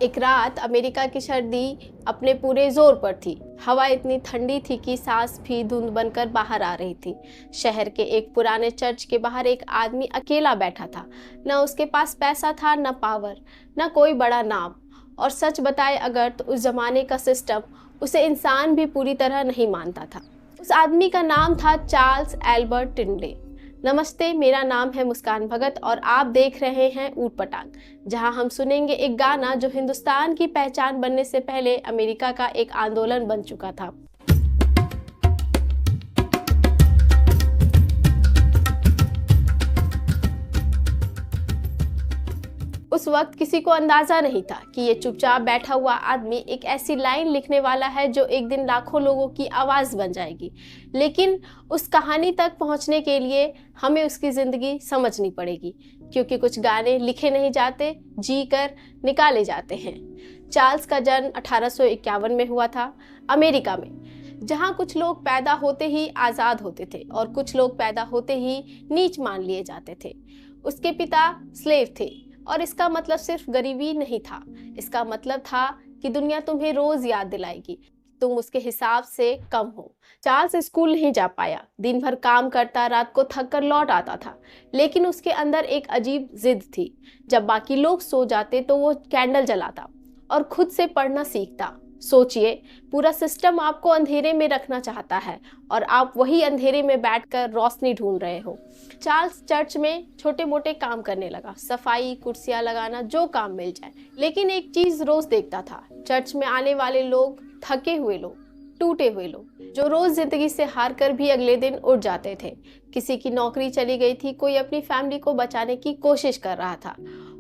एक रात अमेरिका की सर्दी अपने पूरे जोर पर थी। हवा इतनी ठंडी थी कि सांस भी धुंध बनकर बाहर आ रही थी। शहर के एक पुराने चर्च के बाहर एक आदमी अकेला बैठा था। न उसके पास पैसा था, न पावर, न कोई बड़ा नाम। और सच बताए अगर तो उस जमाने का सिस्टम उसे इंसान भी पूरी तरह नहीं मानता था। उस आदमी का नाम था चार्ल्स एल्बर्ट टिंडले। नमस्ते, मेरा नाम है मुस्कान भगत और आप देख रहे हैं ऊट पटांग, जहां हम सुनेंगे एक गाना जो हिंदुस्तान की पहचान बनने से पहले अमेरिका का एक आंदोलन बन चुका था। उस वक्त किसी को अंदाजा नहीं था कि ये चुपचाप बैठा हुआ आदमी एक ऐसी लाइन लिखने वाला है जो एक दिन लाखों लोगों की आवाज बन जाएगी। लेकिन उस कहानी तक पहुंचने के लिए हमें उसकी जिंदगी समझनी पड़ेगी, क्योंकि कुछ गाने लिखे नहीं जाते, जी कर निकाले जाते हैं। चार्ल्स का जन्म 1851 में हुआ था, अमेरिका में, जहां कुछ लोग पैदा होते ही आज़ाद होते थे और कुछ लोग पैदा होते ही नीच मान लिए जाते थे। उसके पिता स्लेव थे और इसका मतलब सिर्फ गरीबी नहीं था। इसका मतलब था कि दुनिया तुम्हें रोज याद दिलाएगी, तुम उसके हिसाब से कम हो। चार्ल्स स्कूल नहीं जा पाया, दिन भर काम करता, रात को थक कर लौट आता था। लेकिन उसके अंदर एक अजीब जिद थी। जब बाकी लोग सो जाते तो वो कैंडल जलाता और खुद से पढ़ना सीखता। सोचिए, पूरा सिस्टम आपको अंधेरे में रखना चाहता है और आप वही अंधेरे में बैठकर रोशनी ढूंढ रहे हो। चार्ल्स चर्च में छोटे मोटे काम करने लगा, सफाई, कुर्सियां लगाना, जो काम मिल जाए। लेकिन एक चीज रोज देखता था, चर्च में आने वाले लोग थके हुए लोग, टूटे हुए लोग, जो रोज जिंदगी से हार कर भी अगले दिन उठ जाते थे। किसी की नौकरी चली गई थी, कोई अपनी फैमिली को बचाने की कोशिश कर रहा था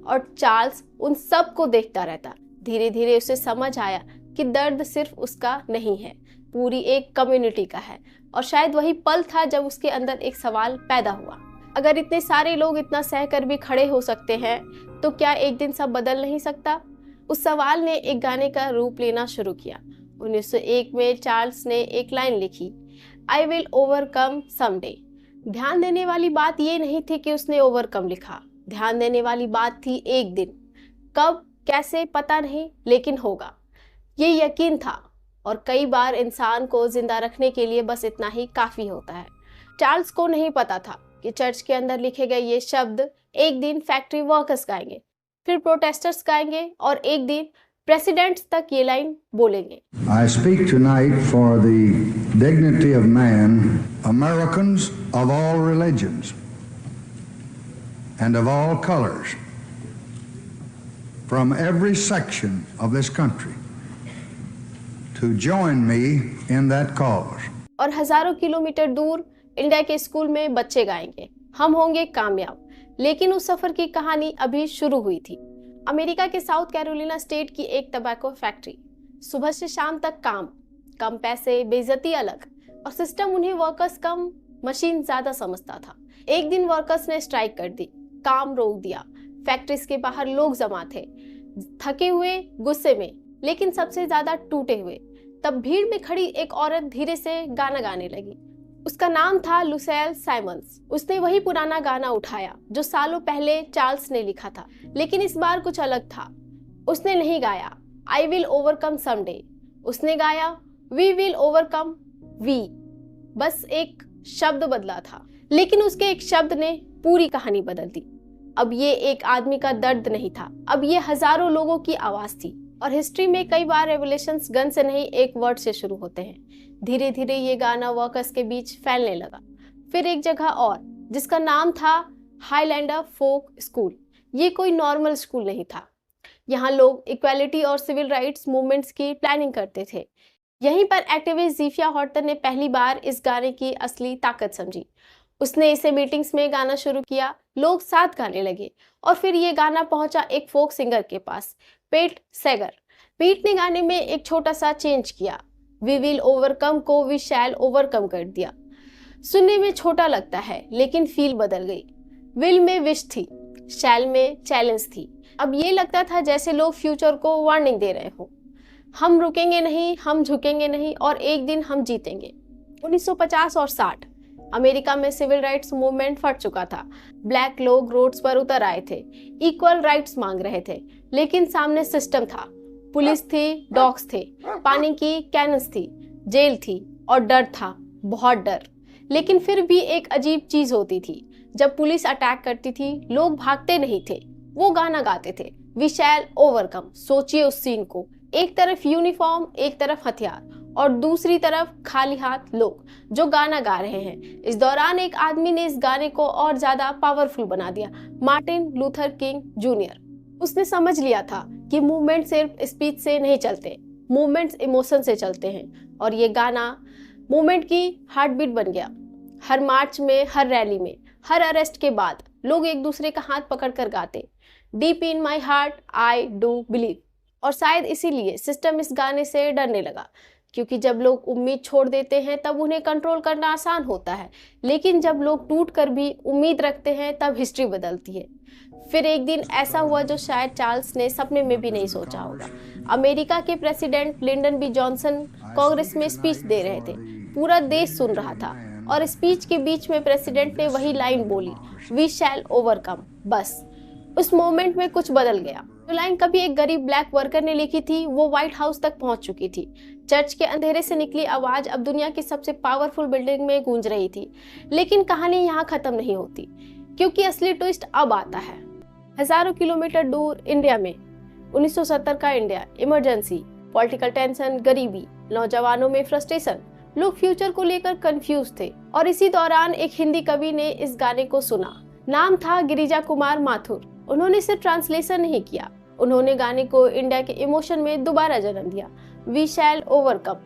और चार्ल्स उन सब को देखता रहता। धीरे धीरे उसे समझ आया कि दर्द सिर्फ उसका नहीं है, पूरी एक कम्युनिटी का है। और शायद वही पल था जब उसके अंदर एक सवाल पैदा हुआ, अगर इतने सारे लोग इतना सहकर भी खड़े हो सकते हैं तो क्या एक दिन सब बदल नहीं सकता? उस सवाल ने एक गाने का रूप लेना शुरू किया। 1901 में चार्ल्स ने एक लाइन लिखी, आई विल ओवरकम समडे। ध्यान देने वाली बात ये नहीं थी कि उसने ओवरकम लिखा, ध्यान देने वाली बात थी एक दिन। कब, कैसे, पता नहीं, लेकिन होगा, ये यकीन था। और कई बार इंसान को जिंदा रखने के लिए बस इतना ही काफी होता है। चार्ल्स को नहीं पता था कि चर्च के अंदर लिखे गए ये शब्द एक दिन फैक्ट्री वर्कर्स गाएंगे, फिर प्रोटेस्टर्स गाएंगे और एक दिन प्रेसिडेंट्स तक ये लाइन बोलेंगे। I speak tonight for the dignity of man, Americans of all religions and of all colors, from every section of this country, to join me in that cause. और हजारों kilometre दूर India के school में बच्चे गाएंगे, हम होंगे कामयाब। लेकिन उस सफर की कहानी अभी शुरू हुई थी। अमेरिका के साउथ कैरोलिना स्टेट की एक टबैको फैक्ट्री, सुबह से शाम तक काम, कम पैसे, बेइज्जती अलग, और सिस्टम उन्हें वर्कर्स कम, मशीन ज्यादा समझता था। एक दिन वर्कर्स ने स्ट्राइक कर दी, काम रोक दिया। फैक्ट्रीज के बाहर लोग जमा थे, थके हुए, गुस्से में, लेकिन सबसे ज्यादा टूटे हुए। तब भीड़ में खड़ी एक औरत धीरे से गाना गाने लगी। उसका नाम था लुसेल साइमंस। उसने वही पुराना गाना उठाया जो सालों पहले चार्ल्स ने लिखा था, लेकिन इस बार कुछ अलग था। उसने नहीं गाया आई विल ओवरकम समडे, उसने गाया वी विल ओवरकम वी। बस एक शब्द बदला था, लेकिन उसके एक शब्द ने पूरी कहानी बदल दी। अब ये एक आदमी का दर्द नहीं था, अब ये हजारों लोगों की आवाज थी। और हिस्ट्री में कई बार रेवोल्यूशंस गन से नहीं, एक वर्ड से शुरू होते हैं। धीरे धीरे ये गाना वर्कर्स के बीच फैलने लगा। फिर एक जगह और, जिसका नाम था हाईलैंडर फोक स्कूल। ये कोई नॉर्मल स्कूल नहीं था। यहाँ लोग इक्वालिटी और सिविल राइट्स मूवमेंट्स की प्लानिंग करते थे। यहीं पर एक्टिविस्ट ज़ीफिया हॉर्टन ने पहली बार इस गाने की असली ताकत समझी। उसने इसे मीटिंग्स में गाना शुरू किया, लोग साथ गाने लगे और फिर ये गाना पहुंचा एक फोक सिंगर के पास, पेट सेगर। पीट ने गाने में एक छोटा सा चेंज किया, वी विल ओवरकम को वी शैल ओवरकम कर दिया। सुनने में छोटा लगता है, लेकिन फील बदल गई। विल में विश थी, शैल में चैलेंज थी। अब ये लगता था जैसे लोग फ्यूचर को वार्निंग दे रहे हो, हम रुकेंगे नहीं, हम झुकेंगे नहीं और एक दिन हम जीतेंगे। 1950 और 60 अमेरिका में सिविल राइट्स मूवमेंट फट चुका था। ब्लैक लोग रोड्स पर उतर आए थे, इक्वल राइट्स मांग रहे थे, लेकिन सामने सिस्टम था। पुलिस थी, डॉग्स थे, पानी की कैनन्स थी, जेल थी और डर था, बहुत डर। लेकिन फिर भी एक अजीब चीज होती थी, जब पुलिस अटैक करती थी लोग भागते नहीं थे, वो गाना गाते थे, वी शैल ओवरकम। सोचिए उस सीन को, एक तरफ यूनिफॉर्म, एक तरफ हथियार और दूसरी तरफ खाली हाथ लोग जो गाना गा रहे हैं। इस दौरान एक आदमी ने इस गाने को और ज्यादा पावरफुल बना दिया, मार्टिन लूथर किंग जूनियर। उसने समझ लिया था कि मूवमेंट सिर्फ स्पीच से नहीं चलते, मूवमेंट्स इमोशन से चलते हैं, और ये गाना मूवमेंट की हार्ट बीट बन गया। हर मार्च में, हर रैली में, हर अरेस्ट के बाद लोग एक दूसरे का हाथ पकड़कर गाते, deep in my heart I do believe. और शायद इसीलिए सिस्टम इस गाने से डरने लगा, क्योंकि जब लोग उम्मीद छोड़ देते हैं तब उन्हें कंट्रोल करना आसान होता है, लेकिन जब लोग टूट कर भी उम्मीद रखते हैं तब हिस्ट्री बदलती है। फिर एक दिन ऐसा हुआ जो शायद चार्ल्स ने सपने में भी नहीं सोचा होगा। अमेरिका के president Lyndon B Johnson Congress में स्पीच दे रहे थे, पूरा देश सुन रहा था, और स्पीच के बीच में प्रेसिडेंट ने वही लाइन बोली, वी शैल ओवरकम। बस उस मोमेंट में कुछ बदल गया। जो लाइन कभी एक गरीब ब्लैक वर्कर ने लिखी थी, वो व्हाइट हाउस तक पहुंच चुकी थी। चर्च के अंधेरे से निकली आवाज अब दुनिया की सबसे पावरफुल बिल्डिंग में गूंज रही थी। लेकिन कहानी यहाँ खत्म नहीं होती, क्योंकि असली ट्विस्ट अब आता है। हजारों किलोमीटर दूर इंडिया में 1970 का इंडिया, इमरजेंसी, पॉलिटिकल टेंशन, गरीबी, नौजवानों में फ्रस्ट्रेशन, लोग फ्यूचर को लेकर कंफ्यूज थे। और इसी दौरान एक हिंदी कवि ने इस गाने को सुना, नाम था गिरिजा कुमार माथुर। उन्होंने सिर्फ ट्रांसलेशन नहीं किया, उन्होंने गाने को इंडिया के इमोशन में दोबारा जन्म दिया। वी शैल ओवरकम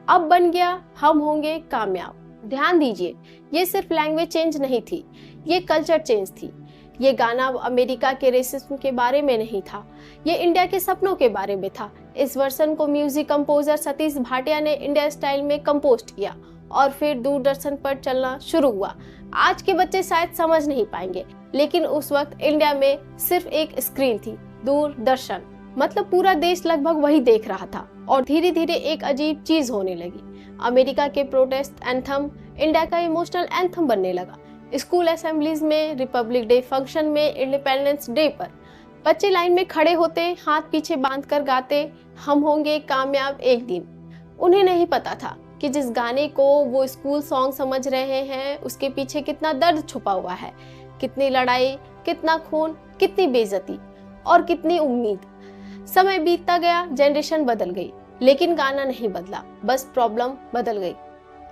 अब बन गया हम होंगे कामयाब। ध्यान दीजिए, ये सिर्फ लैंग्वेज चेंज नहीं थी, ये कल्चर चेंज थी। ये गाना अमेरिका के रेसिज्म के बारे में नहीं था, ये इंडिया के सपनों के बारे में था। इस वर्जन को म्यूजिक कंपोजर सतीश भाटिया ने इंडिया स्टाइल में कंपोस्ट किया और फिर दूरदर्शन पर चलना शुरू हुआ। आज के बच्चे शायद समझ नहीं पाएंगे, लेकिन उस वक्त इंडिया में सिर्फ एक स्क्रीन थी, दूरदर्शन। मतलब पूरा देश लगभग वही देख रहा था। और धीरे धीरे एक अजीब चीज होने लगी। अमेरिका के प्रोटेस्ट एंथम इंडिया का इमोशनल एंथम बनने लगा। स्कूल असेंबलीज में, रिपब्लिक डे फंक्शन में, इंडिपेंडेंस डे पर बच्चे लाइन में खड़े होते, हाथ पीछे बांधकर गाते, हम होंगे कामयाब एक दिन। उन्हें नहीं पता था कि जिस गाने को वो स्कूल सॉन्ग समझ रहे हैं उसके पीछे कितना दर्द छुपा हुआ है, कितनी लड़ाई, कितना खून, कितनी बेइज्जती और कितनी उम्मीद। समय बीतता गया, जनरेशन बदल गई, लेकिन गाना नहीं बदला, बस प्रॉब्लम बदल गई।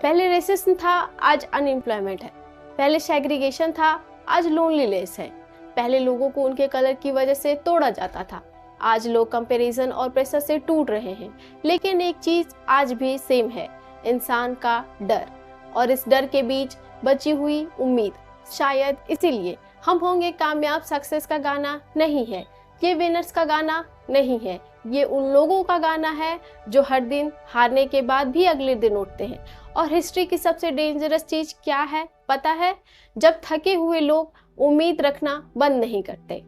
पहले रेसिज्म था, आज अनएम्प्लॉयमेंट है। पहले सेग्रीगेशन था, आज लोनलीनेस है। पहले लोगों को उनके कलर की वजह से तोड़ा जाता था, आज लोग कंपैरिजन और प्रेशर से टूट रहे हैं। लेकिन एक चीज आज भी सेम है, इंसान का डर, और इस डर के बीच बची हुई उम्मीद। शायद इसीलिए हम होंगे कामयाब सक्सेस का गाना नहीं है, ये विनर्स का गाना नहीं है, ये उन लोगों का गाना है जो हर दिन हारने के बाद भी अगले दिन उठते हैं। और हिस्ट्री की सबसे डेंजरस चीज क्या है पता है? जब थके हुए लोग उम्मीद रखना बंद नहीं करते।